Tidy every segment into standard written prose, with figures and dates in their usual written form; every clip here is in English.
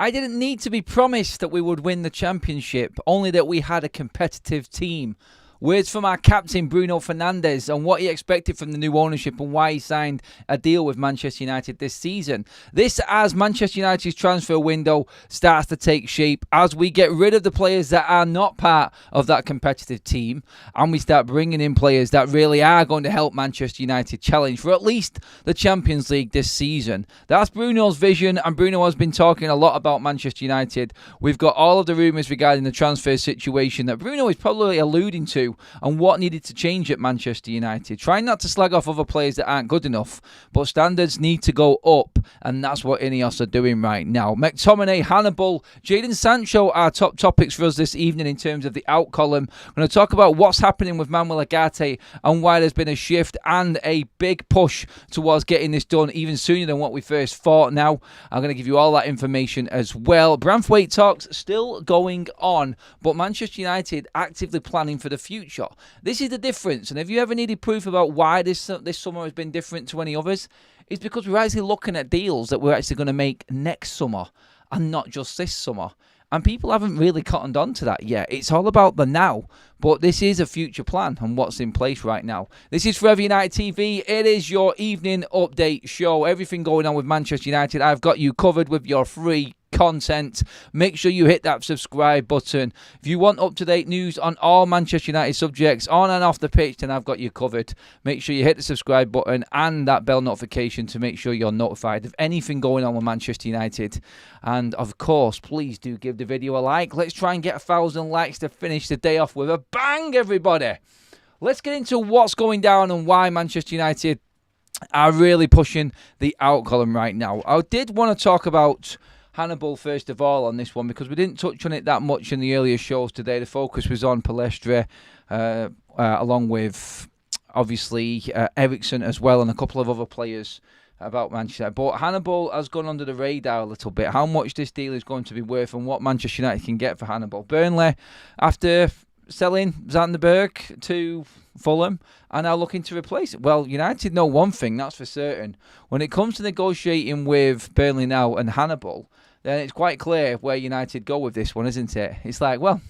I didn't need to be promised that we would win the championship, only that we had a competitive team. Words from our captain, Bruno Fernandes, on what he expected from the new ownership and why he signed a deal with Manchester United this season. This as Manchester United's transfer window starts to take shape, as we get rid of the players that are not part of that competitive team, and we start bringing in players that really are going to help Manchester United challenge for at least the Champions League this season. That's Bruno's vision, and Bruno has been talking a lot about Manchester United. We've got all of the rumours regarding the transfer situation that Bruno is probably alluding to, and what needed to change at Manchester United. Trying not to slag off other players that aren't good enough, but standards need to go up, and that's what Ineos are doing right now. Mctominay, Hannibal, Jadon Sancho are top topics for us this evening in terms of the out column. I'm going to talk about what's happening with Manuel Ugarte and why there's been a shift and a big push towards getting this done even sooner than what we first thought. Now, I'm going to give you all that information as well. Branthwaite talks still going on, but Manchester United actively planning for the future. This is the difference, and if you ever needed proof about why this summer has been different to any others, it's because we're actually looking at deals that we're actually going to make next summer and not just this summer. And people haven't really cottoned on to that yet. It's all about the now, but this is a future plan and what's in place right now. This is Forever United TV. It is your evening update show. Everything going on with Manchester United, I've got you covered with your free content. Make sure you hit that subscribe button. If you want up-to-date news on all Manchester United subjects on and off the pitch, then I've got you covered. Make sure you hit the subscribe button and that bell notification to make sure you're notified of anything going on with Manchester United. And of course, please do give the video a like. Let's try and get 1,000 likes to finish the day off with a bang, everybody. Let's get into what's going down and why Manchester United are really pushing the out column right now. I did want to talk about Hannibal first of all on this one, because we didn't touch on it that much in the earlier shows today. The focus was on Palestre, along with obviously Eriksen as well, and a couple of other players about Manchester. But Hannibal has gone under the radar a little bit. How much this deal is going to be worth and what Manchester United can get for Hannibal. Burnley, after selling Zanderberg to Fulham, are now looking to replace it. Well, United know one thing, that's for certain. When it comes to negotiating with Burnley now and Hannibal, then it's quite clear where United go with this one, isn't it? It's like, well,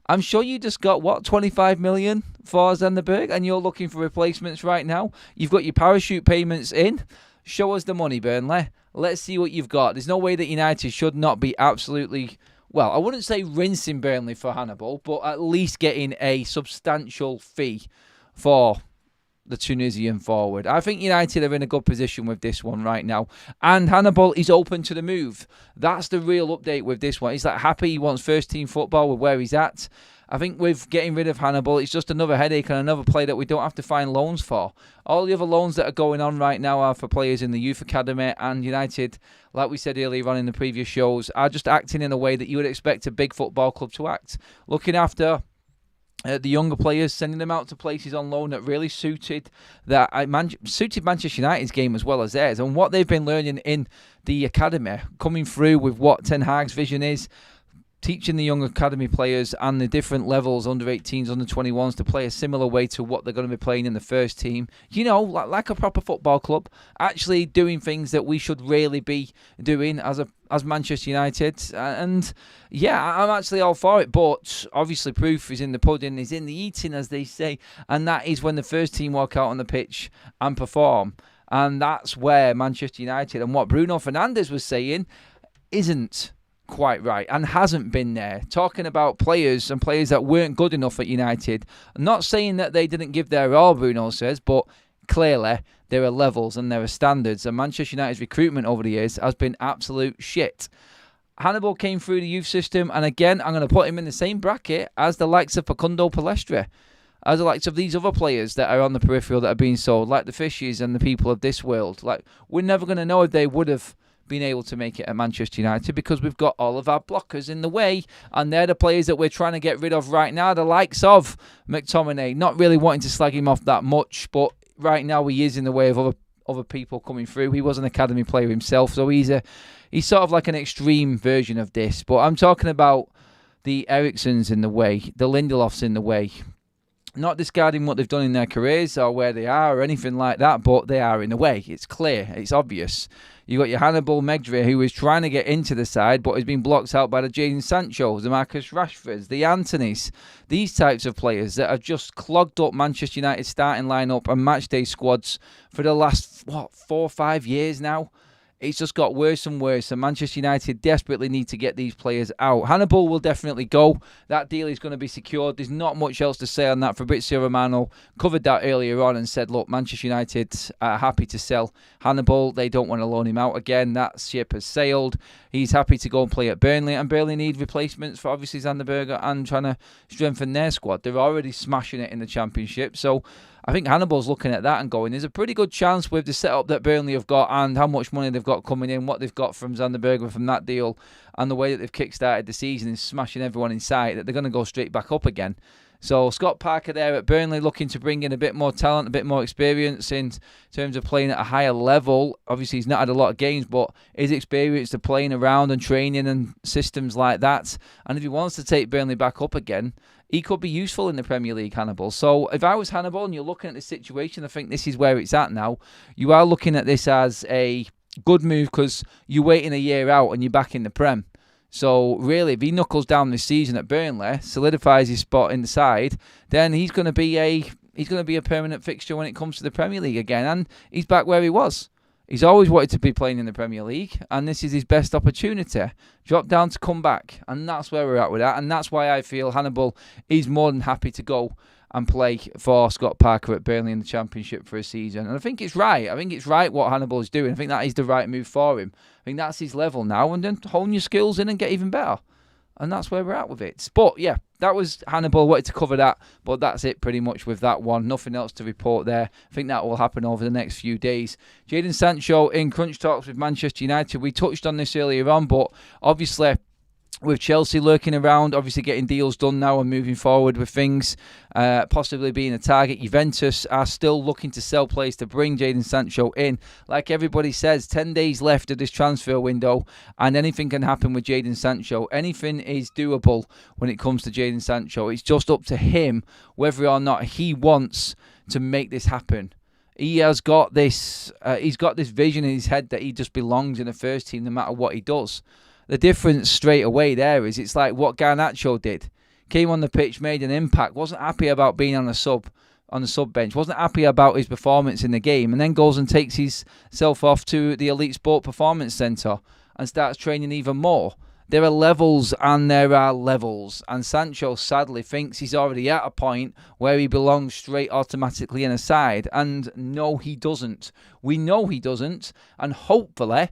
I'm sure you just got, 25 million for Zanderberg, and you're looking for replacements right now. You've got your parachute payments in. Show us the money, Burnley. Let's see what you've got. There's no way that United should not be absolutely, well, I wouldn't say rinsing Burnley for Hannibal, but at least getting a substantial fee for the Tunisian forward. I think United are in a good position with this one right now. And Hannibal is open to the move. That's the real update with this one. He's like happy, he wants first team football with where he's at. I think with getting rid of Hannibal, it's just another headache and another player that we don't have to find loans for. All the other loans that are going on right now are for players in the youth academy, and United, like we said earlier on in the previous shows, are just acting in a way that you would expect a big football club to act. Looking after the younger players, sending them out to places on loan that really suited Manchester United's game as well as theirs, and what they've been learning in the academy, coming through with what Ten Hag's vision is, teaching the young academy players and the different levels, under 18s, under 21s, to play a similar way to what they're going to be playing in the first team. You know, like a proper football club, actually doing things that we should really be doing as Manchester United. And yeah, I'm actually all for it, but obviously proof is in the pudding, is in the eating, as they say, and that is when the first team walk out on the pitch and perform. And that's where Manchester United, and what Bruno Fernandes was saying, isn't quite right and hasn't been there. Talking about players and players that weren't good enough at United. I'm not saying that they didn't give their all, Bruno says, but clearly there are levels and there are standards, and Manchester United's recruitment over the years has been absolute shit. Hannibal came through the youth system, and again, I'm going to put him in the same bracket as the likes of Facundo Palestre, as the likes of these other players that are on the peripheral that are being sold, like the Fishes and the people of this world. Like, we're never going to know if they would have been able to make it at Manchester United, because we've got all of our blockers in the way, and they're the players that we're trying to get rid of right now, the likes of Mctominay. Not really wanting to slag him off that much, but right now he is in the way of other people coming through. He was an academy player himself, so he's sort of like an extreme version of this. But I'm talking about the Eriksens in the way, the Lindelofs in the way, Not discarding what they've done in their careers or where they are or anything like that, but they are in a way. It's clear. It's obvious. You got your Hannibal Mejbri, who is trying to get into the side, but has been blocked out by the Jadon Sanchos, the Marcus Rashfords, the Antonys. These types of players that have just clogged up Manchester United starting lineup and matchday squads for the last, 4 or 5 years now. It's just got worse and worse, and Manchester United desperately need to get these players out. Hannibal will definitely go. That deal is going to be secured. There's not much else to say on that. Fabrizio Romano covered that earlier on and said, look, Manchester United are happy to sell Hannibal. They don't want to loan him out again. That ship has sailed. He's happy to go and play at Burnley, and Burnley need replacements for obviously Sander Berge and trying to strengthen their squad. They're already smashing it in the Championship, so I think Hannibal's looking at that and going, there's a pretty good chance with the setup that Burnley have got and how much money they've got coming in, what they've got from Sander Berge from that deal, and the way that they've kick-started the season and smashing everyone in sight, that they're going to go straight back up again. So Scott Parker there at Burnley looking to bring in a bit more talent, a bit more experience in terms of playing at a higher level. Obviously, he's not had a lot of games, but his experience of playing around and training and systems like that. And if he wants to take Burnley back up again, he could be useful in the Premier League, Hannibal. So if I was Hannibal and you're looking at this situation, I think this is where it's at now. You are looking at this as a good move because you're waiting a year out and you're back in the Prem. So really, if he knuckles down this season at Burnley, solidifies his spot in the side, then he's going to be a permanent fixture when it comes to the Premier League again, and he's back where he was. He's always wanted to be playing in the Premier League, and this is his best opportunity. Drop down to come back, and that's where we're at with that, and that's why I feel Hannibal is more than happy to go and play for Scott Parker at Burnley in the Championship for a season. And I think it's right. I think it's right what Hannibal is doing. I think that is the right move for him. I think that's his level now, and then hone your skills in and get even better. And that's where we're at with it. But yeah, that was Hannibal. Wanted to cover that, but that's it pretty much with that one. Nothing else to report there. I think that will happen over the next few days. Jadon Sancho in crunch talks with Manchester United. We touched on this earlier on, but obviously with Chelsea lurking around, obviously getting deals done now and moving forward with things, possibly being a target. Juventus are still looking to sell players to bring Jadon Sancho in. Like everybody says, 10 days left of this transfer window, and anything can happen with Jadon Sancho. Anything is doable when it comes to Jadon Sancho. It's just up to him whether or not he wants to make this happen. He has got this. He's got this vision in his head that he just belongs in the first team no matter what he does. The difference straight away there is it's like what Garnacho did. Came on the pitch, made an impact, wasn't happy about being on the sub bench, wasn't happy about his performance in the game, and then goes and takes himself off to the Elite Sport Performance Centre and starts training even more. There are levels and there are levels, and Sancho sadly thinks he's already at a point where he belongs straight automatically in a side, and no, he doesn't. We know he doesn't, and hopefully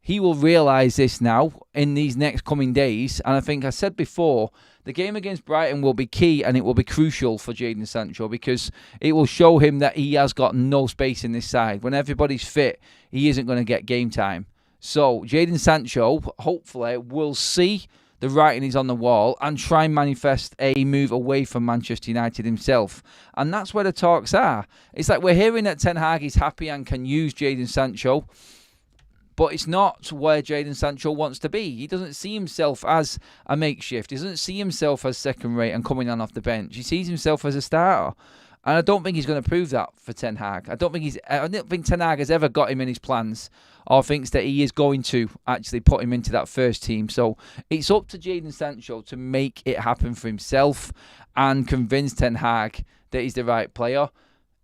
he will realise this now in these next coming days. And I think I said before, the game against Brighton will be key and it will be crucial for Jadon Sancho because it will show him that he has got no space in this side. When everybody's fit, he isn't going to get game time. So Jadon Sancho, hopefully, will see the writing is on the wall and try and manifest a move away from Manchester United himself. And that's where the talks are. It's like we're hearing that Ten Hag is happy and can use Jadon Sancho, but it's not where Jadon Sancho wants to be. He doesn't see himself as a makeshift. He doesn't see himself as second rate and coming on off the bench. He sees himself as a starter. And I don't think he's going to prove that for Ten Hag. I don't think Ten Hag has ever got him in his plans or thinks that he is going to actually put him into that first team. So it's up to Jadon Sancho to make it happen for himself and convince Ten Hag that he's the right player.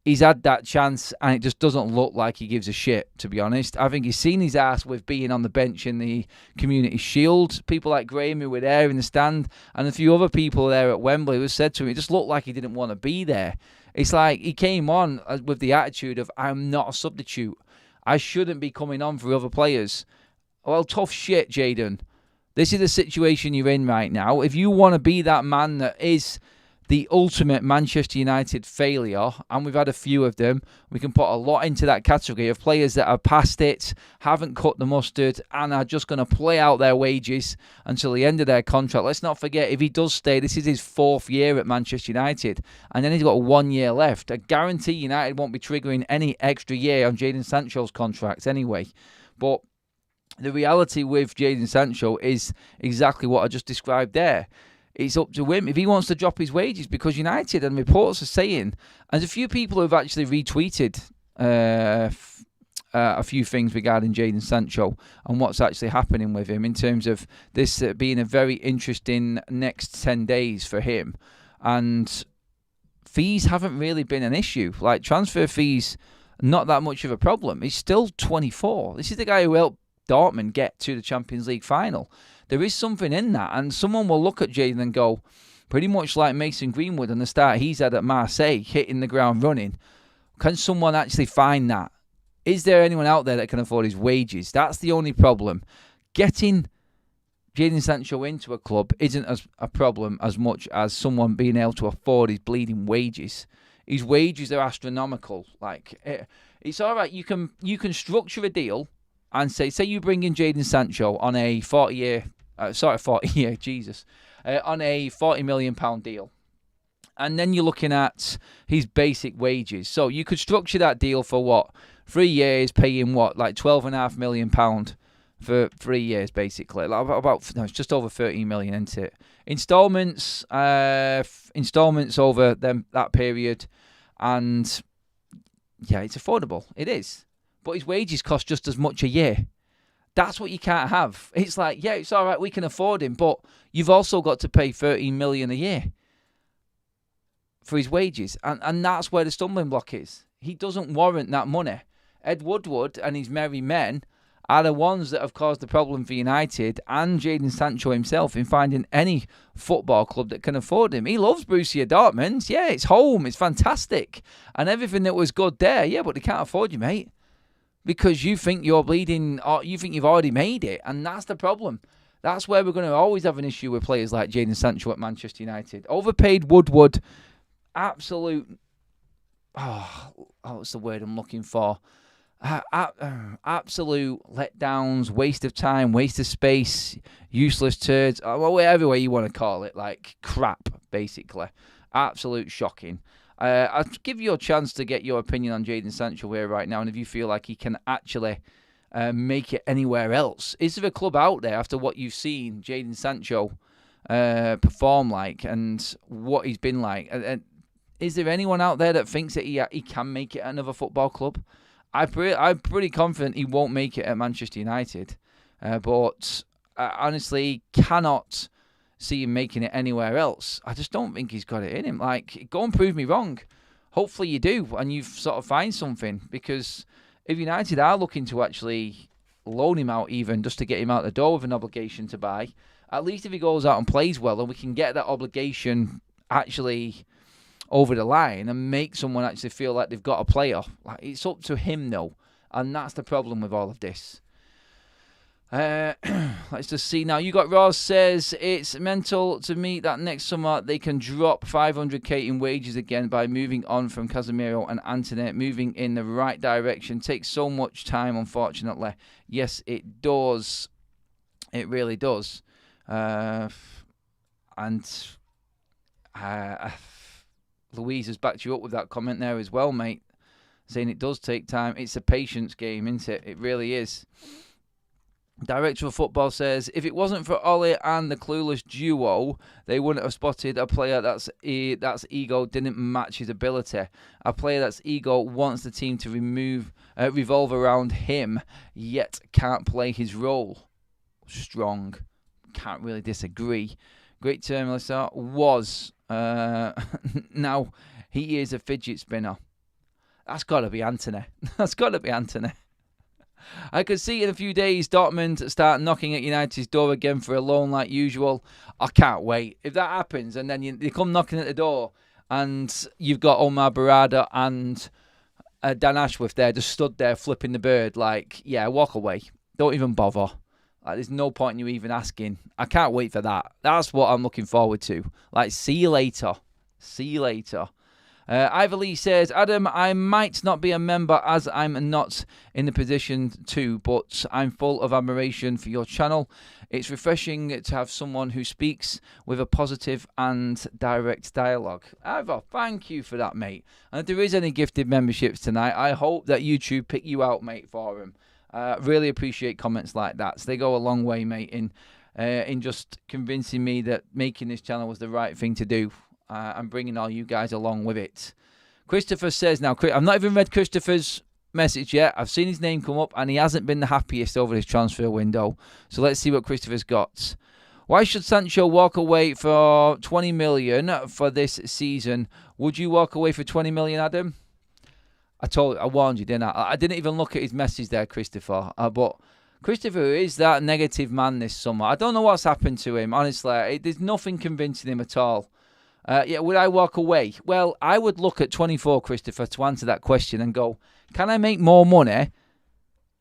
He's had that chance and it just doesn't look like he gives a shit, to be honest. I think he's seen his ass with being on the bench in the Community Shield. People like Graham who were there in the stand and a few other people there at Wembley who said to him, it just looked like he didn't want to be there. It's like he came on with the attitude of, I'm not a substitute. I shouldn't be coming on for other players. Well, tough shit, Jadon. This is the situation you're in right now. If you want to be that man that is the ultimate Manchester United failure, and we've had a few of them, we can put a lot into that category of players that are past it, haven't cut the mustard, and are just going to play out their wages until the end of their contract. Let's not forget, if he does stay, this is his 4th year at Manchester United, and then he's got 1 year left. I guarantee United won't be triggering any extra year on Jadon Sancho's contract anyway. But the reality with Jadon Sancho is exactly what I just described there. it's up to him if he wants to drop his wages, because United, and reports are saying, and there's a few people who have actually retweeted a few things regarding Jadon Sancho and what's actually happening with him in terms of this being a very interesting next 10 days for him. And fees haven't really been an issue. Like, transfer fees, not that much of a problem. He's still 24. This is the guy who helped Dortmund get to the Champions League final. There is something in that, and someone will look at Jadon and go, pretty much like Mason Greenwood and the start he's had at Marseille, hitting the ground running. Can someone actually find that? Is there anyone out there that can afford his wages? That's the only problem. Getting Jadon Sancho into a club isn't as a problem as much as someone being able to afford his bleeding wages. His wages are astronomical. Like, it's all right. You can structure a deal and say you bring in Jadon Sancho on a 40-year, on a £40 million deal. And then you're looking at his basic wages. So you could structure that deal for what? 3 years, paying what? Like £12.5 million for 3 years, basically. It's just over 13 million, isn't it? Installments over that period. And yeah, it's affordable. It is. But his wages cost just as much a year. That's what you can't have. It's like, yeah, it's all right, we can afford him, but you've also got to pay 13 million a year for his wages. And that's where the stumbling block is. He doesn't warrant that money. Ed Woodward and his merry men are the ones that have caused the problem for United and Jadon Sancho himself in finding any football club that can afford him. He loves Borussia Dortmund. Yeah, it's home. It's fantastic. And everything that was good there. Yeah, but they can't afford you, mate. Because you think you're bleeding, or you think you've already made it. And that's the problem. That's where we're going to always have an issue with players like Jadon Sancho at Manchester United. Overpaid Woodward. Absolute... what's the word I'm looking for? Absolute letdowns, waste of time, waste of space, useless turds, whatever way you want to call it, like crap, basically. Absolute shocking. I'll give you a chance to get your opinion on Jadon Sancho here right now, and if you feel like he can actually make it anywhere else. Is there a club out there, after what you've seen Jadon Sancho perform like and what he's been like? Is there anyone out there that thinks that he can make it at another football club? I'm pretty confident he won't make it at Manchester United. But I honestly cannot see him making it anywhere else. I just don't think he's got it in him. Like, go and prove me wrong. Hopefully you do, and you sort of find something. Because if United are looking to actually loan him out even, just to get him out the door with an obligation to buy, at least if he goes out and plays well, and we can get that obligation actually over the line and make someone actually feel like they've got a player. Like, it's up to him, though. And that's the problem with all of this. Let's just see now. You got Ross says, it's mental to me that next summer they can drop 500k in wages again by moving on from Casemiro and Antony. Moving in the right direction takes so much time, unfortunately. Yes, it does. It really does. Louise has backed you up with that comment there as well, mate. Saying it does take time. It's a patience game, isn't it? It really is. Director of Football says, if it wasn't for Ollie and the clueless duo, they wouldn't have spotted a player that's ego didn't match his ability. A player that's ego wants the team to revolve around him, yet can't play his role. Strong. Can't really disagree. Great term, Melissa. Was. Now, he is a fidget spinner. That's got to be Antony. That's got to be Antony. I could see in a few days Dortmund start knocking at United's door again for a loan like usual. I can't wait. If that happens and then they come knocking at the door and you've got Omar Barada and Dan Ashworth there just stood there flipping the bird, like, yeah, walk away. Don't even bother. Like, there's no point in you even asking. I can't wait for that. That's what I'm looking forward to. Like, see you later. See you later. Ivor Lee says, Adam, I might not be a member as I'm not in the position to, but I'm full of admiration for your channel. It's refreshing to have someone who speaks with a positive and direct dialogue. Ivor, thank you for that, mate. And if there is any gifted memberships tonight, I hope that YouTube pick you out, mate, for them. Really appreciate comments like that. So they go a long way, mate, in in just convincing me that making this channel was the right thing to do and bringing all you guys along with it. Christopher says, now, I've not even read Christopher's message yet. I've seen his name come up and he hasn't been the happiest over his transfer window. So let's see what Christopher's got. Why should Sancho walk away for 20 million for this season? Would you walk away for 20 million, Adam? I warned you, didn't I? I didn't even look at his message there, Christopher. But Christopher is that negative man this summer. I don't know what's happened to him, honestly. There's nothing convincing him at all. Would I walk away? Well, I would look at 24, Christopher, to answer that question and go, can I make more money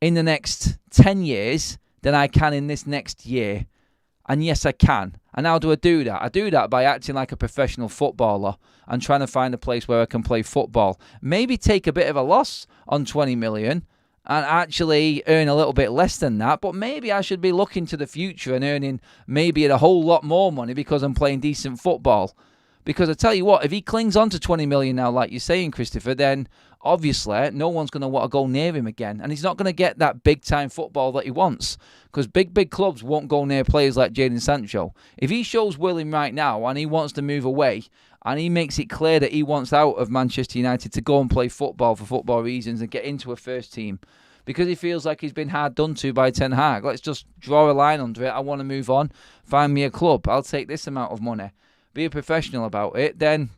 in the next 10 years than I can in this next year? And yes, I can. And how do I do that? I do that by acting like a professional footballer and trying to find a place where I can play football. Maybe take a bit of a loss on 20 million and actually earn a little bit less than that. But maybe I should be looking to the future and earning maybe a whole lot more money because I'm playing decent football. Because I tell you what, if he clings on to 20 million now, like you're saying, Christopher, then obviously no one's going to want to go near him again. And he's not going to get that big-time football that he wants. Because big clubs won't go near players like Jadon Sancho. If he shows willing right now and he wants to move away and he makes it clear that he wants out of Manchester United to go and play football for football reasons and get into a first team because he feels like he's been hard done to by Ten Hag, let's just draw a line under it. I want to move on. Find me a club. I'll take this amount of money. Be a professional about it, then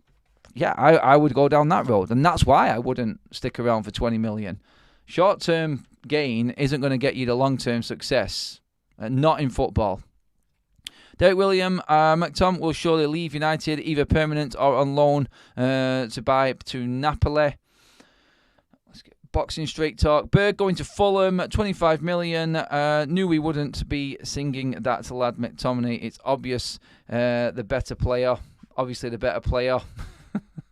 yeah, I would go down that road. And that's why I wouldn't stick around for 20 million. Short-term gain isn't going to get you the long-term success. Not in football. Derek William, McTom will surely leave United, either permanent or on loan to buy to Napoli. Let's get boxing straight talk. Berg going to Fulham, 25 million. Knew we wouldn't be singing that lad McTominay. It's obvious the better player. Obviously the better player.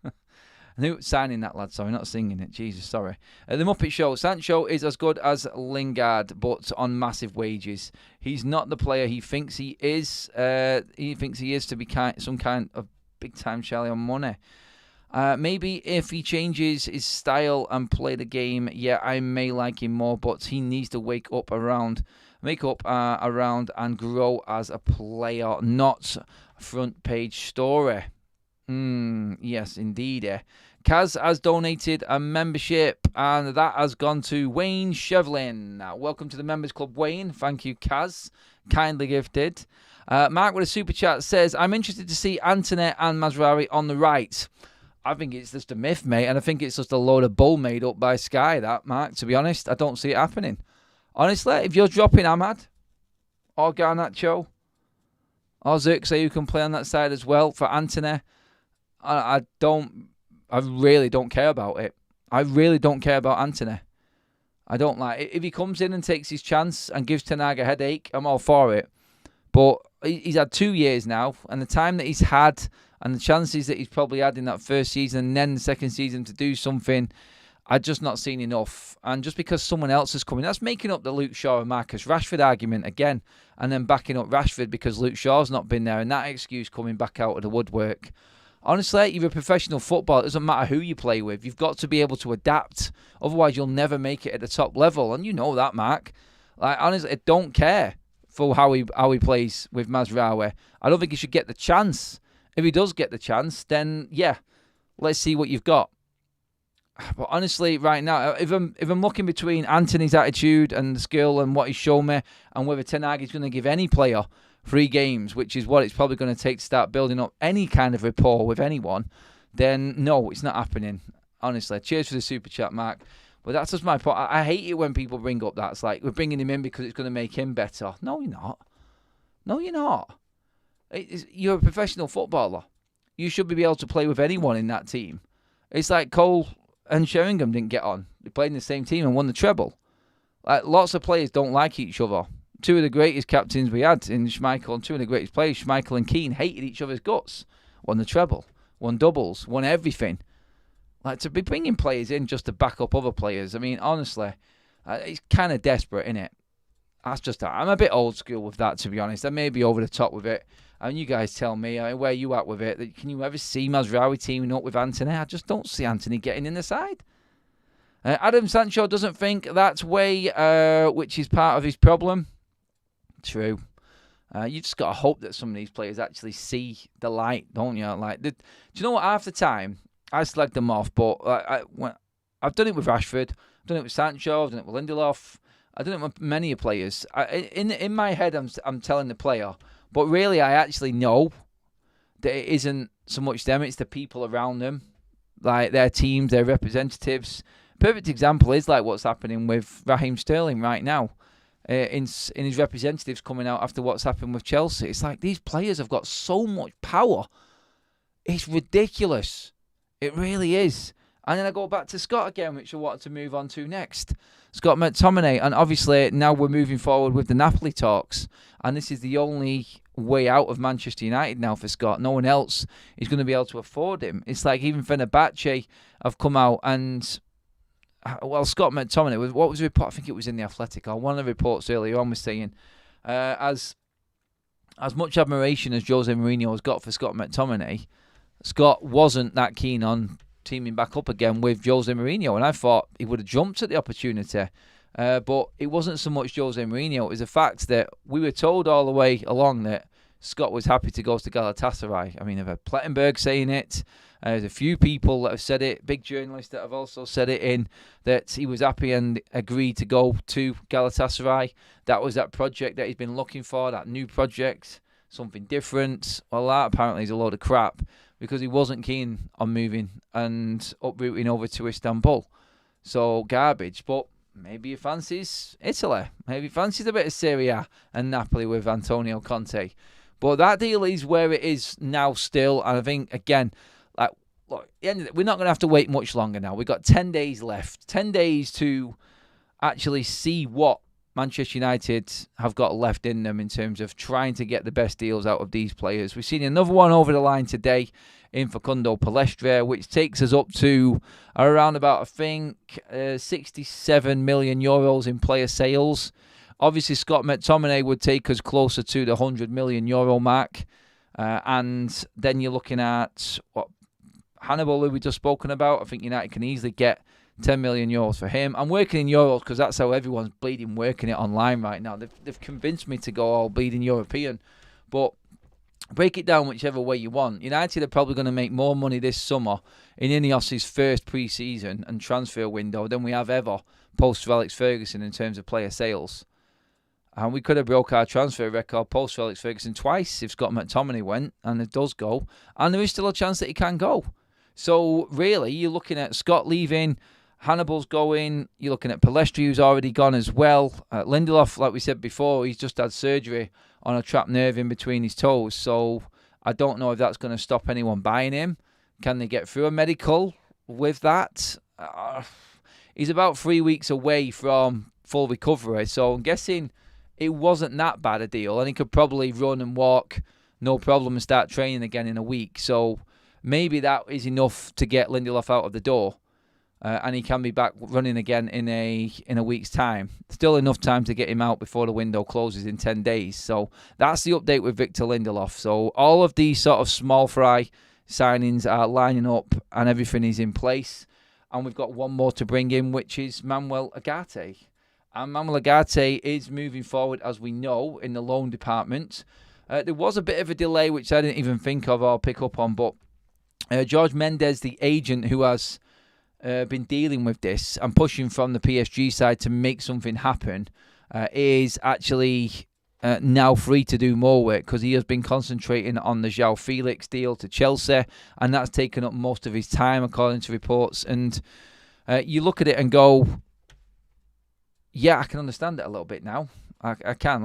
I knew signing that lad, sorry, not singing it. Jesus, sorry. The Muppet Show. Sancho is as good as Lingard, but on massive wages. He's not the player he thinks he is. He thinks he is to be some kind of big-time Charlie on money. Maybe if he changes his style and play the game, yeah, I may like him more, but he needs to wake up around and grow as a player, not front page story. Yes, indeed. Kaz has donated a membership, and that has gone to Wayne Shevlin. Welcome to the Members Club, Wayne. Thank you, Kaz. Kindly gifted. Mark with a super chat says, I'm interested to see Antony and Mejbri on the right. I think it's just a myth, mate, and I think it's just a load of bull made up by Sky, that, Mark. To be honest, I don't see it happening. Honestly, if you're dropping Ahmad or Garnacho or Zirkzee, who can play on that side as well, for Antony, I really don't care about it. I really don't care about Antony. I don't like it. If he comes in and takes his chance and gives Ten Hag a headache, I'm all for it. But he's had 2 years now, and the time that he's had and the chances that he's probably had in that first season and then the second season to do something, I've just not seen enough. And just because someone else is coming, that's making up the Luke Shaw and Marcus Rashford argument again, and then backing up Rashford because Luke Shaw's not been there, and that excuse coming back out of the woodwork. Honestly, you're a professional footballer. It doesn't matter who you play with. You've got to be able to adapt. Otherwise, you'll never make it at the top level. And you know that, Mark. Like, honestly, I don't care for how he plays with Mejbri. I don't think he should get the chance. If he does get the chance, then, yeah, let's see what you've got. But honestly, right now, if I'm looking between Antony's attitude and the skill and what he's shown me, and whether Ten Hag is going to give any player 3 games, which is what it's probably going to take to start building up any kind of rapport with anyone, then no, it's not happening. Honestly, cheers for the super chat, Mark. But that's just my point. I hate it when people bring up that. It's like, we're bringing him in because it's going to make him better. No, you're not. No, you're not. You're a professional footballer. You should be able to play with anyone in that team. It's like Cole and Sheringham didn't get on. They played in the same team and won the treble. Like, lots of players don't like each other. 2 of the greatest captains we had in Schmeichel and 2 of the greatest players, Schmeichel and Keane, hated each other's guts. Won the treble, won doubles, won everything. Like, to be bringing players in just to back up other players, I mean, honestly, it's kind of desperate, innit? That's just that. I'm a bit old school with that, to be honest. I may be over the top with it. And you guys tell me, where you at with it? Can you ever see Mejbri teaming up with Antony? I just don't see Antony getting in the side. Adam Sancho doesn't think that way, which is part of his problem. True. You just got to hope that some of these players actually see the light, don't you? Do you know what? Half the time, I slag them off, but I've done it with Rashford, I've done it with Sancho, I've done it with Lindelof, I've done it with many players. In my head, I'm telling the player, but really, I actually know that it isn't so much them, it's the people around them, like their teams, their representatives. Perfect example is like what's happening with Raheem Sterling right now. In his representatives coming out after what's happened with Chelsea. It's like these players have got so much power. It's ridiculous. It really is. And then I go back to Scott again, which I wanted to move on to next. Scott McTominay. And obviously now we're moving forward with the Napoli talks. And this is the only way out of Manchester United now for Scott. No one else is going to be able to afford him. It's like even Fenerbahce have come out and... Well, Scott McTominay, what was the report? I think it was in The Athletic, or one of the reports earlier on was saying, as much admiration as Jose Mourinho has got for Scott McTominay, Scott wasn't that keen on teaming back up again with Jose Mourinho, and I thought he would have jumped at the opportunity. But it wasn't so much Jose Mourinho, it was the fact that we were told all the way along that Scott was happy to go to Galatasaray. I mean, I've had Plettenberg saying it. There's a few people that have said it, big journalists that have also said it that he was happy and agreed to go to Galatasaray. That was that project that he's been looking for, that new project, something different. Well, that apparently is a load of crap because he wasn't keen on moving and uprooting over to Istanbul. So, garbage. But maybe he fancies Italy. Maybe he fancies a bit of Serie A and Napoli with Antonio Conte. But that deal is where it is now still. And I think, again... Look, we're not going to have to wait much longer now. We've got 10 days left. 10 days to actually see what Manchester United have got left in them in terms of trying to get the best deals out of these players. We've seen another one over the line today in Facundo Palestra, which takes us up to around about, I think, 67 million euros in player sales. Obviously, Scott McTominay would take us closer to the 100 million euro mark. And then you're looking at what Hannibal, who we just spoken about. I think United can easily get 10 million euros for him. I'm working in euros because that's how everyone's bleeding working it online right now. They've convinced me to go all bleeding European. But break it down whichever way you want. United are probably going to make more money this summer in Ineos' first pre-season and transfer window than we have ever post Alex Ferguson in terms of player sales. And we could have broke our transfer record post Alex Ferguson twice if Scott McTominay went, and it does go. And there is still a chance that he can go. So, really, you're looking at Scott leaving, Hannibal's going, you're looking at Palestra, who's already gone as well. Lindelof, like we said before, he's just had surgery on a trapped nerve in between his toes. So, I don't know if that's going to stop anyone buying him. Can they get through a medical with that? He's about 3 weeks away from full recovery. So, I'm guessing it wasn't that bad a deal. And he could probably run and walk, no problem, and start training again in a week. So, maybe that is enough to get Lindelof out of the door, and he can be back running again in a week's time. Still enough time to get him out before the window closes in 10 days. So that's the update with Victor Lindelof. So all of these sort of small fry signings are lining up, and everything is in place. And we've got one more to bring in, which is Manuel Ugarte. And Manuel Ugarte is moving forward, as we know, in the loan department. There was a bit of a delay, which I didn't even think of or pick up on, but George Mendes, the agent who has been dealing with this and pushing from the PSG side to make something happen, is actually now free to do more work because he has been concentrating on the João Felix deal to Chelsea, and that's taken up most of his time, according to reports. And you look at it and go, yeah, I can understand it a little bit now. I can,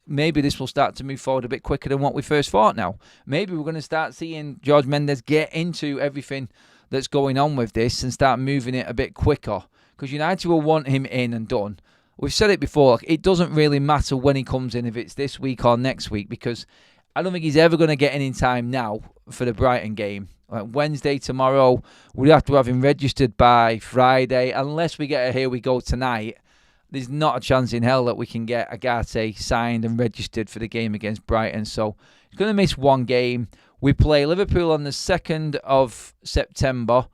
maybe this will start to move forward a bit quicker than what we first thought now. Maybe we're going to start seeing George Mendes get into everything that's going on with this and start moving it a bit quicker. Because United will want him in and done. We've said it before, it doesn't really matter when he comes in, if it's this week or next week, because I don't think he's ever going to get any time now for the Brighton game. Wednesday, tomorrow, we'd have to have him registered by Friday. Unless we get a here we go tonight, there's not a chance in hell that we can get Ugarte signed and registered for the game against Brighton. So he's going to miss one game. We play Liverpool on the 2nd of September,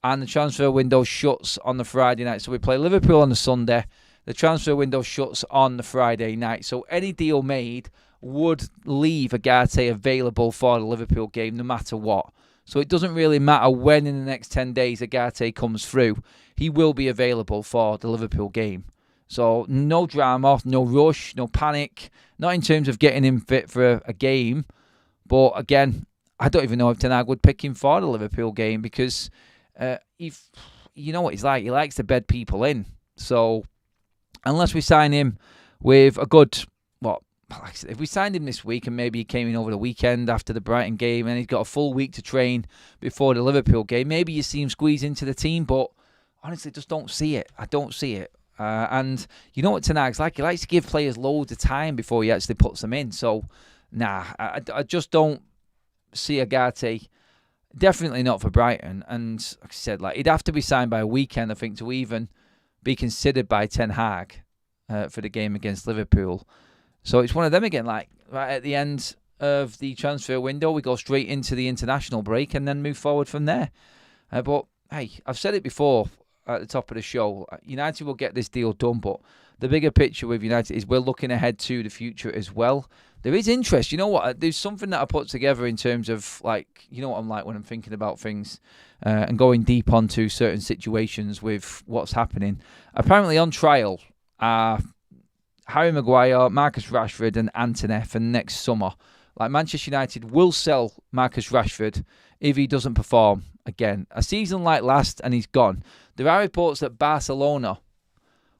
and the transfer window shuts on the Friday night. So we play Liverpool on the Sunday. The transfer window shuts on the Friday night, so any deal made would leave Ugarte available for the Liverpool game no matter what. So it doesn't really matter when in the next 10 days Ugarte comes through. He will be available for the Liverpool game. So no drama, no rush, no panic. Not in terms of getting him fit for a game. But again, I don't even know if Ten Hag would pick him for the Liverpool game because if you know what he's like. He likes to bed people in. So unless we sign him with a good, if we signed him this week and maybe he came in over the weekend after the Brighton game and he's got a full week to train before the Liverpool game, maybe you see him squeeze into the team, but honestly, just don't see it. I don't see it. And you know what Ten Hag's like? He likes to give players loads of time before he actually puts them in. So, I just don't see Ugarte. Definitely not for Brighton. And like I said, he'd have to be signed by a weekend, I think, to even be considered by Ten Hag for the game against Liverpool. So it's one of them again, right at the end of the transfer window, we go straight into the international break and then move forward from there. But, hey, I've said it before at the top of the show, United will get this deal done, but the bigger picture with United is we're looking ahead to the future as well. There is interest. You know what? There's something that I put together in terms of, you know what I'm like when I'm thinking about things and going deep onto certain situations with what's happening. Apparently on trial Harry Maguire, Marcus Rashford and Antony for next summer. Manchester United will sell Marcus Rashford if he doesn't perform again. A season like last and he's gone. There are reports that Barcelona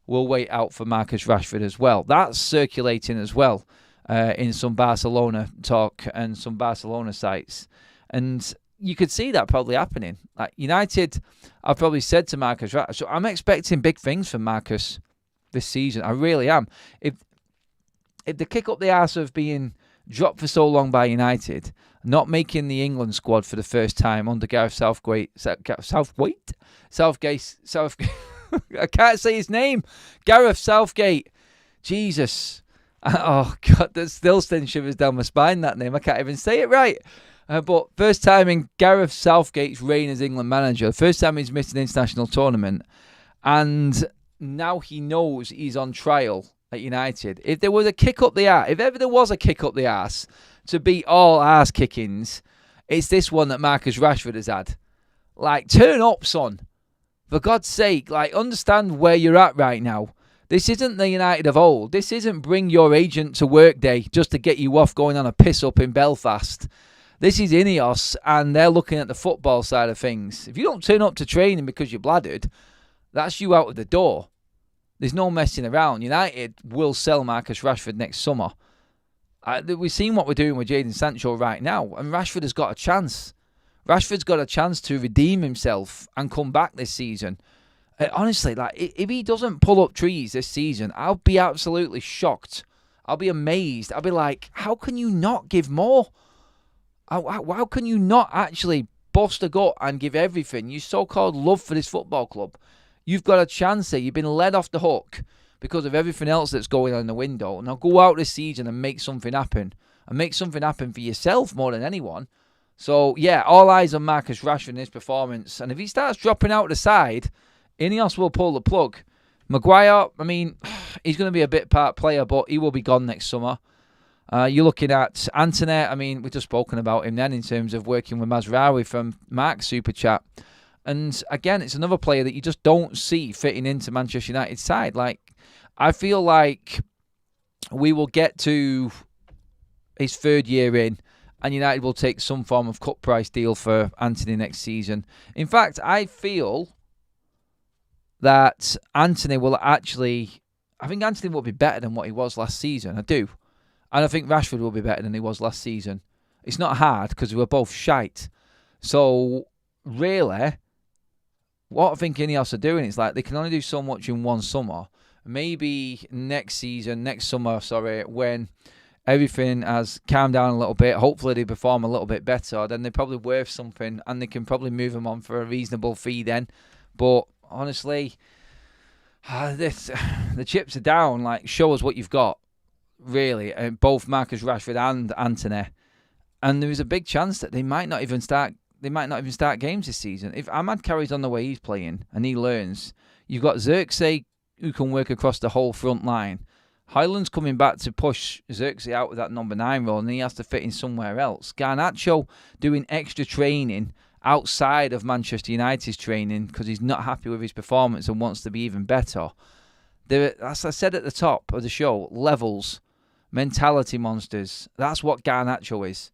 will wait out for Marcus Rashford as well. That's circulating as well in some Barcelona talk and some Barcelona sites. And you could see that probably happening. United, I've probably said to Marcus Rashford, so I'm expecting big things from Marcus this season. I really am. If they kick up the arse of being dropped for so long by United, not making the England squad for the first time under Gareth Southgate. I can't say his name. Gareth Southgate. Jesus. Oh, God, that still sends shivers down my spine, that name. I can't even say it right. But first time in Gareth Southgate's reign as England manager. First time he's missed an international tournament. And now he knows he's on trial at United. If there was a kick up the arse, if ever there was a kick up the arse to beat all arse kickings, it's this one that Marcus Rashford has had. Turn up, son. For God's sake, understand where you're at right now. This isn't the United of old. This isn't bring your agent to work day just to get you off going on a piss up in Belfast. This is Ineos, and they're looking at the football side of things. If you don't turn up to training because you're bladdered, that's you out of the door. There's no messing around. United will sell Marcus Rashford next summer. We've seen what we're doing with Jadon Sancho right now, and Rashford has got a chance. Rashford's got a chance to redeem himself and come back this season. Honestly, if he doesn't pull up trees this season, I'll be absolutely shocked. I'll be amazed. I'll be like, how can you not give more? How can you not actually bust a gut and give everything? You so-called love for this football club. You've got a chance here. You've been let off the hook because of everything else that's going on in the window. Now go out this season and make something happen. And make something happen for yourself more than anyone. So, yeah, all eyes on Marcus Rashford in his performance. And if he starts dropping out the side, Ineos will pull the plug. Maguire, he's going to be a bit part player, but he will be gone next summer. You're looking at Antony. We've just spoken about him then in terms of working with Mazraoui from Mark's Super Chat. And again, it's another player that you just don't see fitting into Manchester United's side. I feel like we will get to his third year in and United will take some form of cut price deal for Antony next season. In fact, I feel that Antony will I think Antony will be better than what he was last season. I do. And I think Rashford will be better than he was last season. It's not hard because we were both shite. So, really, what I think Ineos are doing is they can only do so much in one summer. Maybe next summer, when everything has calmed down a little bit, hopefully they perform a little bit better, then they're probably worth something and they can probably move them on for a reasonable fee then. But honestly, the chips are down. Show us what you've got, really. Both Marcus Rashford and Antony. And there is a big chance that they might not even start games this season. If Ahmad carries on the way he's playing and he learns, you've got Xerxes who can work across the whole front line. Højlund's coming back to push Xerxes out with that number 9 role, and he has to fit in somewhere else. Garnacho doing extra training outside of Manchester United's training because he's not happy with his performance and wants to be even better. As I said at the top of the show, levels, mentality monsters. That's what Garnacho is.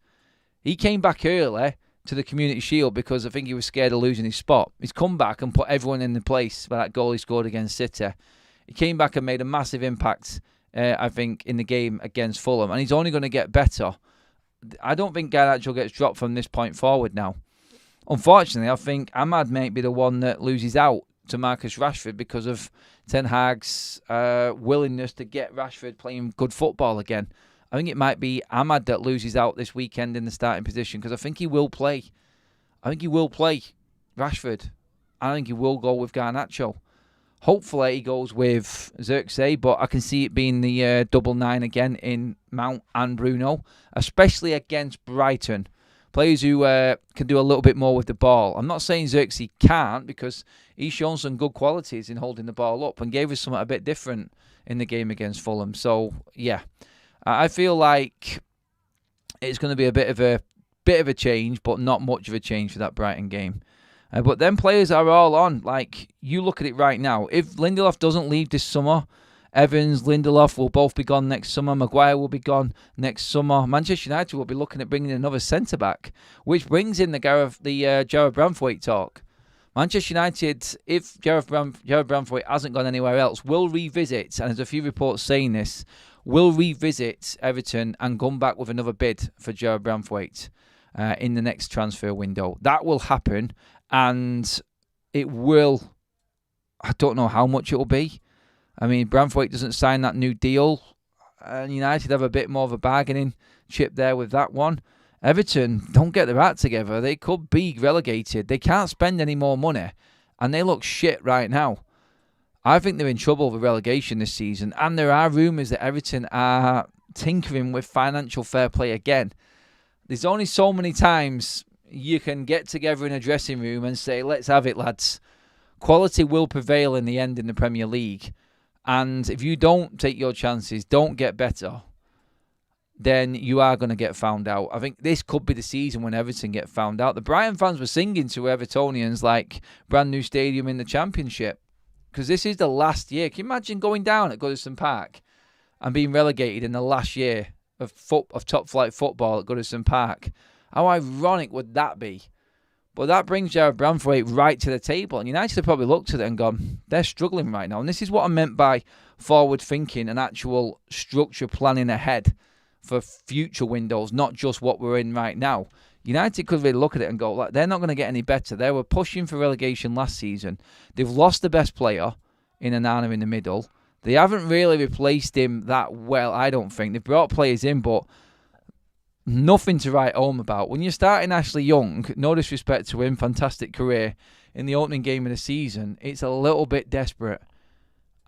He came back early to the Community Shield because I think he was scared of losing his spot. He's come back and put everyone in the place for that goal he scored against City. He came back and made a massive impact, I think, in the game against Fulham. And he's only going to get better. I don't think Garnacho gets dropped from this point forward now. Unfortunately, I think Ahmad might be the one that loses out to Marcus Rashford because of Ten Hag's willingness to get Rashford playing good football again. I think it might be Ahmad that loses out this weekend in the starting position because I think he will play. I think he will play Rashford. I think he will go with Garnacho. Hopefully he goes with Xerxes, but I can see it being the double 9 again in Mount and Bruno, especially against Brighton. Players who can do a little bit more with the ball. I'm not saying Xerxes can't because he's shown some good qualities in holding the ball up and gave us something a bit different in the game against Fulham. So, yeah, I feel like it's going to be a bit of a change, but not much of a change for that Brighton game. But then players are all on. Like, you look at it right now. If Lindelof doesn't leave this summer, Evans, Lindelof will both be gone next summer. Maguire will be gone next summer. Manchester United will be looking at bringing in another centre-back, which brings in the Jarrod Branthwaite talk. Manchester United, if Jarrod Branthwaite hasn't gone anywhere else, will revisit, and there's a few reports saying this, will revisit Everton and come back with another bid for Jarrod Branthwaite in the next transfer window. That will happen, and it will, I don't know how much it will be. I mean, Branthwaite doesn't sign that new deal, and United have a bit more of a bargaining chip there with that one. Everton don't get their act together. They could be relegated. They can't spend any more money, and they look shit right now. I think they're in trouble with relegation this season, and there are rumours that Everton are tinkering with financial fair play again. There's only so many times you can get together in a dressing room and say, let's have it, lads. Quality will prevail in the end in the Premier League. And if you don't take your chances, don't get better, then you are going to get found out. I think this could be the season when Everton get found out. The Brighton fans were singing to Evertonians like brand new stadium in the Championship. Because this is the last year. Can you imagine going down at Goodison Park and being relegated in the last year of top flight football at Goodison Park? How ironic would that be? But that brings Jarrod Branthwaite right to the table. And United have probably looked at it and gone, they're struggling right now. And this is what I meant by forward thinking and actual structure planning ahead for future windows, not just what we're in right now. United could really look at it and go, like, they're not going to get any better. They were pushing for relegation last season. They've lost the best player in Onana in the middle. They haven't really replaced him that well, I don't think. They've brought players in, but nothing to write home about. When you're starting Ashley Young, no disrespect to him, fantastic career, in the opening game of the season, it's a little bit desperate.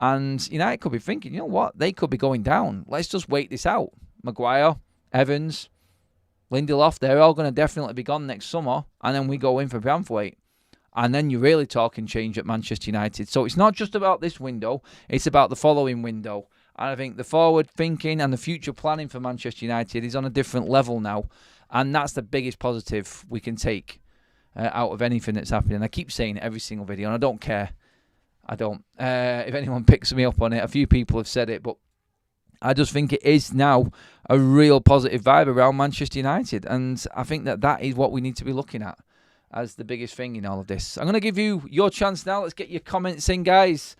And United could be thinking, you know what, they could be going down. Let's just wait this out. Maguire, Evans, Lindelof, they're all going to definitely be gone next summer, and then we go in for Branthwaite. And then you're really talking change at Manchester United. So it's not just about this window, it's about the following window. And I think the forward thinking and the future planning for Manchester United is on a different level now. And that's the biggest positive we can take out of anything that's happening. I keep saying it every single video, and I don't care. I don't. If anyone picks me up on it, a few people have said it, but I just think it is now a real positive vibe around Manchester United. And I think that is what we need to be looking at as the biggest thing in all of this. I'm going to give you your chance now. Let's get your comments in, guys.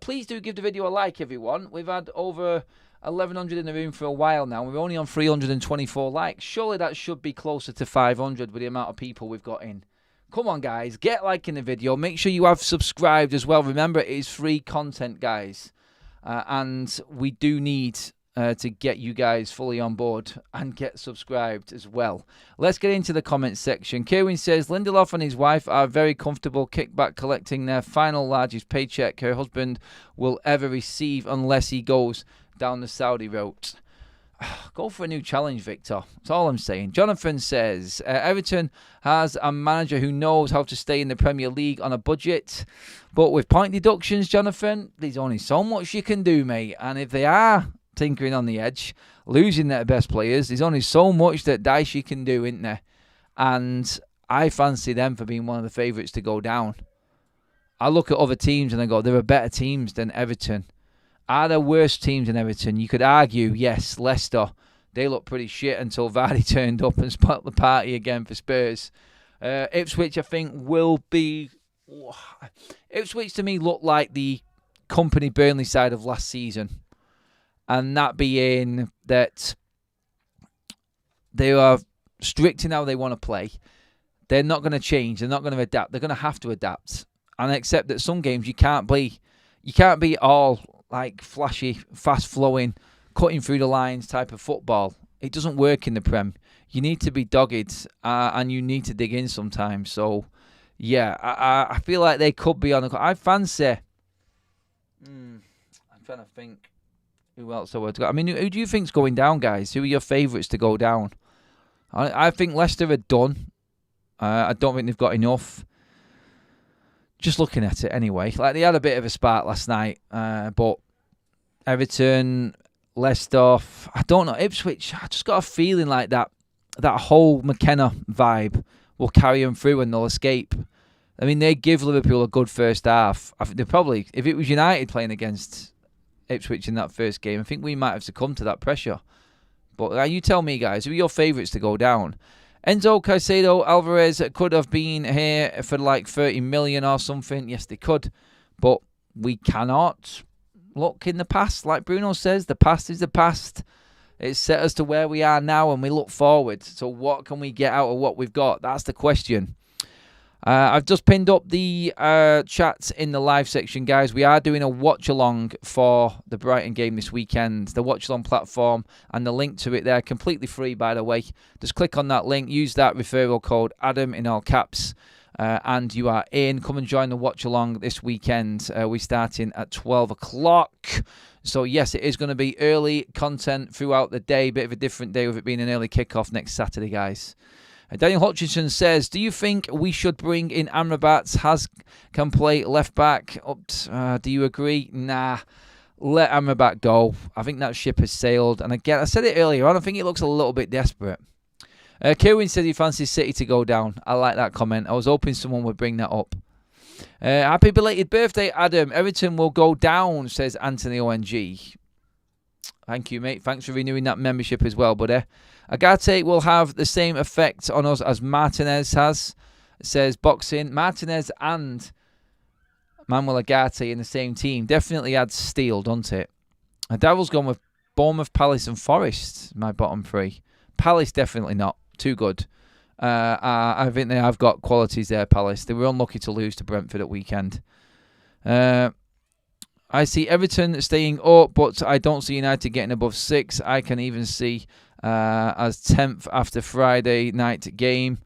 Please do give the video a like, everyone. We've had over 1,100 in the room for a while now. We're only on 324 likes. Surely that should be closer to 500 with the amount of people we've got in. Come on, guys. Get liking the video. Make sure you have subscribed as well. Remember, it is free content, guys. And we do need to get you guys fully on board and get subscribed as well. Let's get into the comments section. Kerwin says, Lindelof and his wife are very comfortable kickback collecting their final largest paycheck her husband will ever receive unless he goes down the Saudi route. Go for a new challenge, Victor. That's all I'm saying. Jonathan says, Everton has a manager who knows how to stay in the Premier League on a budget. But with point deductions, Jonathan, there's only so much you can do, mate. And if they are tinkering on the edge, losing their best players, there's only so much that Dyche can do, isn't there? And I fancy them for being one of the favourites to go down. I look at other teams and I go, there are better teams than Everton. Are there worse teams than Everton? You could argue, yes, Leicester. They look pretty shit until Vardy turned up and spoiled the party again for Spurs. Ipswich, I think, will be... Ipswich, to me, look like the Company Burnley side of last season. And that being that they are strict in how they want to play. They're not going to change. They're not going to adapt. They're going to have to adapt. And accept that some games you can't be all like flashy, fast-flowing, cutting through the lines type of football. It doesn't work in the Prem. You need to be dogged and you need to dig in sometimes. So, yeah, I feel like they could be on the... I fancy... I'm trying to think who else I would go. I mean, who do you think's going down, guys? Who are your favourites to go down? I think Leicester are done. I don't think they've got enough. Just looking at it anyway. Like, they had a bit of a spark last night. But Everton, Leicester, I don't know. Ipswich, I just got a feeling like that whole McKenna vibe will carry them through and they'll escape. I mean, they give Liverpool a good first half. I think they probably, if it was United playing against Ipswich in that first game, I think we might have succumbed to that pressure. But you tell me, guys, who are your favourites to go down? Enzo, Caicedo, Alvarez could have been here for like 30 million or something. Yes, they could. But we cannot look in the past. Like Bruno says, the past is the past. It's set us to where we are now and we look forward. So what can we get out of what we've got? That's the question. I've just pinned up the chats in the live section, guys. We are doing a watch-along for the Brighton game this weekend. The watch-along platform and the link to it there, completely free, by the way. Just click on that link, use that referral code, Adam in all caps, and you are in. Come and join the watch-along this weekend. We're starting at 12 o'clock. So, yes, it is going to be early content throughout the day. Bit of a different day with it being an early kickoff next Saturday, guys. Daniel Hutchinson says, do you think we should bring in Amrabat? Can play left back. Do you agree? Nah. Let Amrabat go. I think that ship has sailed. And again, I said it earlier on, I think it looks a little bit desperate. Kieran says he fancies City to go down. I like that comment. I was hoping someone would bring that up. Happy belated birthday, Adam. Everton will go down, says Anthony ONG. Thank you, mate. Thanks for renewing that membership as well, buddy. Ugarte will have the same effect on us as Martinez has, says Boxing. Martinez and Manuel Ugarte in the same team definitely adds steel, doesn't it? Daryl's gone with Bournemouth, Palace and Forest, my bottom three. Palace definitely not. Too good. I think they have got qualities there, Palace. They were unlucky to lose to Brentford at weekend. I see Everton staying up, but I don't see United getting above 6. I can even see as 10th after Friday night game.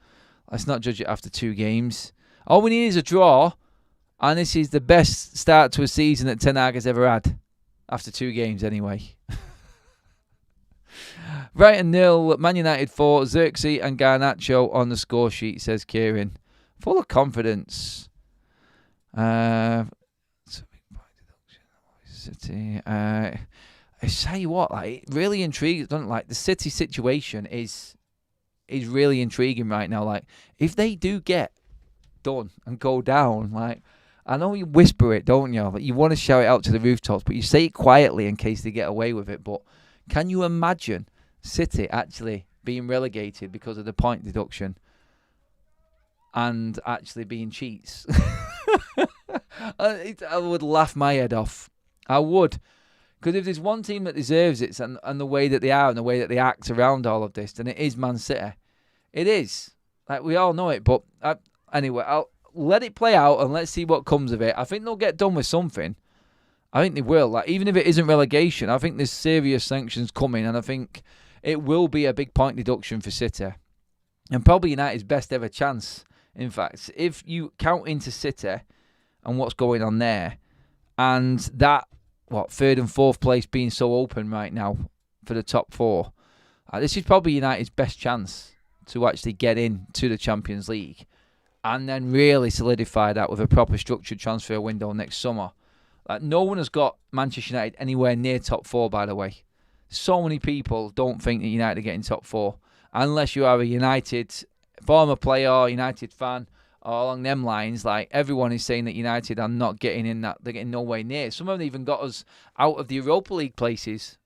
Let's not judge it after 2 games. All we need is a draw, and this is the best start to a season that Ten Hag has ever had. After 2 games, anyway. Brighton 0, Man United 4, Xerxes and Garnacho on the score sheet, says Kieran. Full of confidence. City. I tell you what, like, really intrigued. Don't like the City situation is really intriguing right now. Like, if they do get done and go down, like, I know you whisper it, don't you? But you want to shout it out to the rooftops, but you say it quietly in case they get away with it. But can you imagine City actually being relegated because of the point deduction and actually being cheats? I would laugh my head off. I would. Because if there's one team that deserves it and the way that they are and the way that they act around all of this, then it is Man City. It is. Like, we all know it. But anyway, I'll let it play out and let's see what comes of it. I think they'll get done with something. I think they will. Like, even if it isn't relegation, I think there's serious sanctions coming, and I think it will be a big point deduction for City. And probably United's best ever chance. In fact, if you count into City and what's going on there, and that, 3rd and 4th place being so open right now, for the top 4. This is probably United's best chance to actually get into the Champions League and then really solidify that with a proper structured transfer window next summer. No one has got Manchester United anywhere near top 4, by the way. So many people don't think that United are getting top 4 unless you are a United former player, United fan, or along them lines. Like, everyone is saying that United are not getting in that. They're getting nowhere near. Some of them even got us out of the Europa League places.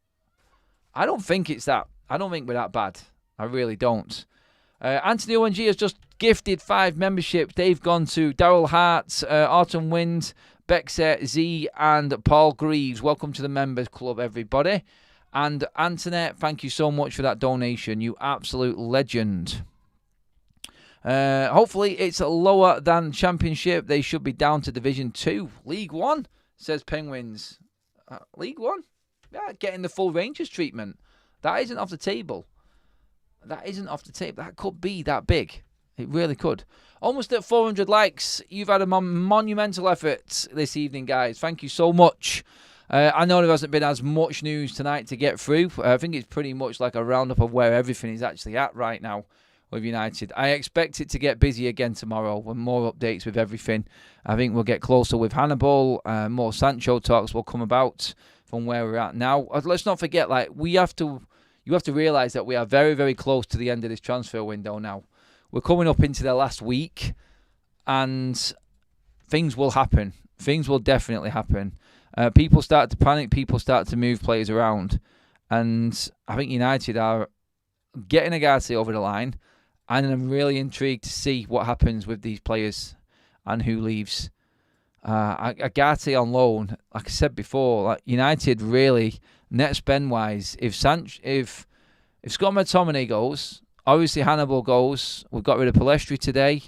I don't think it's that. I don't think we're that bad. I really don't. Anthony ONG has just gifted 5 memberships. They've gone to Daryl Hart, Autumn Wind, Bexer Z, and Paul Greaves. Welcome to the Members Club, everybody. And Antoinette, thank you so much for that donation. You absolute legend. Hopefully it's lower than Championship. They should be down to Division 2. League 1, says Penguins. League 1? Yeah, getting the full Rangers treatment. That isn't off the table. That could be that big. It really could. Almost at 400 likes. You've had a monumental effort this evening, guys. Thank you so much. I know there hasn't been as much news tonight to get through. I think it's pretty much like a roundup of where everything is actually at right now with United. I expect it to get busy again tomorrow with more updates with everything. I think we'll get closer with Hannibal. More Sancho talks will come about from where we're at now. Let's not forget, you have to realise that we are very, very close to the end of this transfer window now. We're coming up into the last week, and things will happen. Things will definitely happen. People start to panic. People start to move players around. And I think United are getting Ugarte over the line. And I'm really intrigued to see what happens with these players and who leaves. Ugarte on loan, like I said before, United really, net spend-wise, if Scott McTominay goes, obviously Hannibal goes, we've got rid of Palestri today,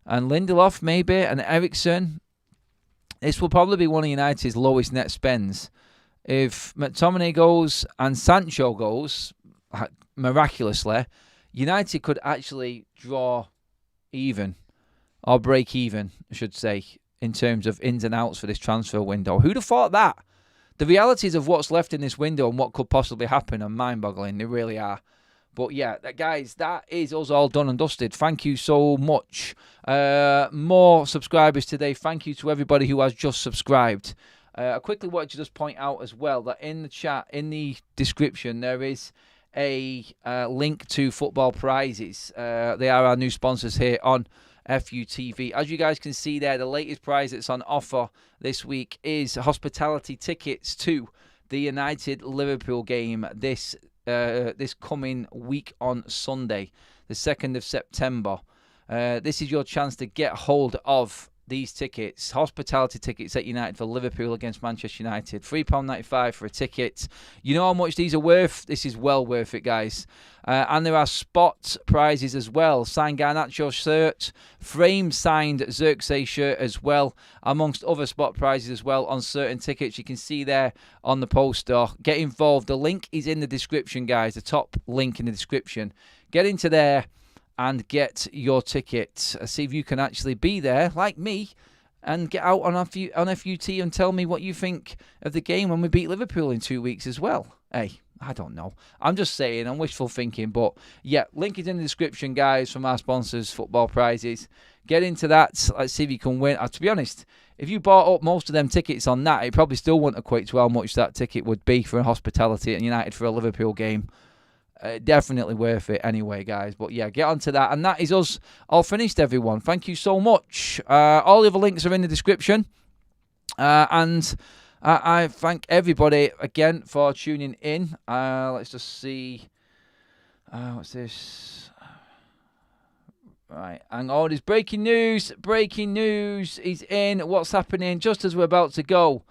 and Lindelof maybe, and Eriksson. This will probably be one of United's lowest net spends. If McTominay goes and Sancho goes, miraculously, United could actually draw even, or break even, I should say, in terms of ins and outs for this transfer window. Who'd have thought that? The realities of what's left in this window and what could possibly happen are mind-boggling. They really are. But yeah, guys, that is us all done and dusted. Thank you so much. More subscribers today. Thank you to everybody who has just subscribed. I quickly wanted to just point out as well that in the chat, in the description, there is a link to football prizes. They are our new sponsors here on FUTV. As you guys can see there, the latest prize that's on offer this week is hospitality tickets to the United-Liverpool game this coming week on Sunday, the 2nd of September. This is your chance to get hold of these tickets, hospitality tickets at United for Liverpool against Manchester United. £3.95 for a ticket. You know how much these are worth? This is well worth it, guys. And there are spot prizes as well. Signed Garnacho shirt, frame signed Xerxes shirt as well, amongst other spot prizes as well on certain tickets. You can see there on the poster. Get involved. The link is in the description, guys. The top link in the description. Get into there and get your ticket. See if you can actually be there, like me, and get out on FUT and tell me what you think of the game when we beat Liverpool in 2 weeks as well. Hey, I don't know. I'm just saying, I'm wishful thinking. But yeah, link is in the description, guys, from our sponsors, Football Prizes. Get into that. Let's see if you can win. To be honest, if you bought up most of them tickets on that, it probably still wouldn't equate to how much that ticket would be for a hospitality at United for a Liverpool game. Definitely worth it anyway, guys. But yeah, get onto that. And that is us all finished, everyone. Thank you so much. All the other links are in the description. And I thank everybody again for tuning in. Let's just see. What's this? Right. And all this breaking news. Breaking news is in. What's happening just as we're about to go.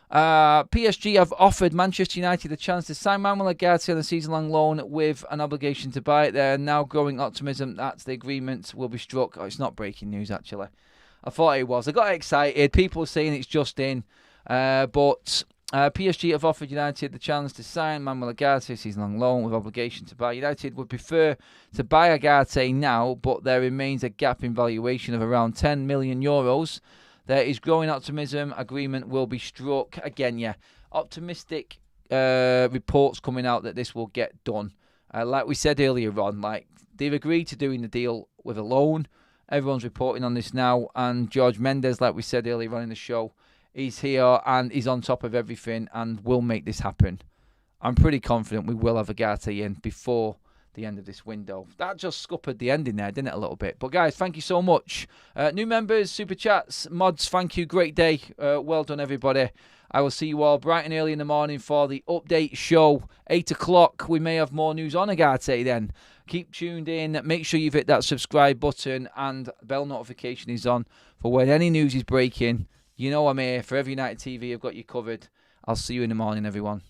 PSG have offered Manchester United the chance to sign Manuel Ugarte on a season-long loan with an obligation to buy it. They're now growing optimism that the agreement will be struck. Oh, it's not breaking news, actually. I thought it was. I got excited. People are saying it's just in. But PSG have offered United the chance to sign Manuel Ugarte, a season-long loan with obligation to buy. United would prefer to buy Ugarte now, but there remains a gap in valuation of around €10 million. There is growing optimism. Agreement will be struck. Again, yeah, optimistic reports coming out that this will get done. Like we said earlier on, like they've agreed to doing the deal with a loan. Everyone's reporting on this now, and George Mendes, like we said earlier on in the show, he's here and he's on top of everything and will make this happen. I'm pretty confident we will have Ugarte in before the end of this window. That just scuppered the ending there, didn't it, a little bit? But guys, thank you so much. New members, super chats, mods, thank you. Great day. Well done, everybody. I will see you all bright and early in the morning for the update show. 8 o'clock, we may have more news on Ugarte then. Keep tuned in. Make sure you've hit that subscribe button and bell notification is on for when any news is breaking. You know I'm here. For Every United TV, I've got you covered. I'll see you in the morning, everyone.